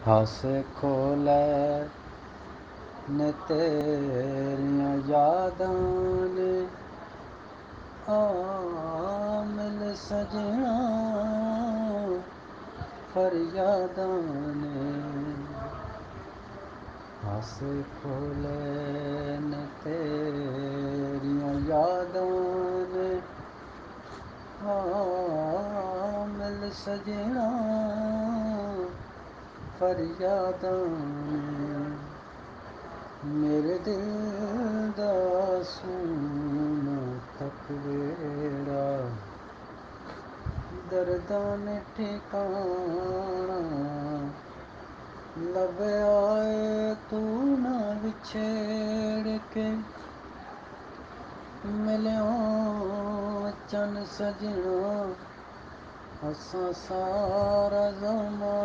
ਹੱਸ ਖੋਲ੍ਹੇ ਨੇ ਤੇਰੀਆਂ ਯਾਦਾਂ ਨੇ, ਆ ਮਿਲ ਸਜਣਾ ਫਰਿਆਦਾਂ ਨੇ। ਹੱਸ ਖੋਲ੍ਹੇ ਨੇ ਤੇਰੀਆਂ ਯਾਦਾਂ ਨੇ, ਆ ਮਿਲ ਸਜਣਾ ਫਰਿਆਦਾਂ ਨੇ। ਮੇਰੇ ਦਿਲ ਦਾ ਸੂਨਾ ਤੱਕ ਵੇੜਾ, ਦਰਦਾਂ ਨੇ ਠਿਕਾਣਾ ਲੱਭਿਆ ਏ ਤੂੰ ਨਾ ਵਿਛੇੜ ਕੇ। ਮਿਲਿਆ ਚੰਨ ਸਜਣਾ, ਅਸਾਂ ਸਾਰਾ ਜ਼ਮਾਨਾ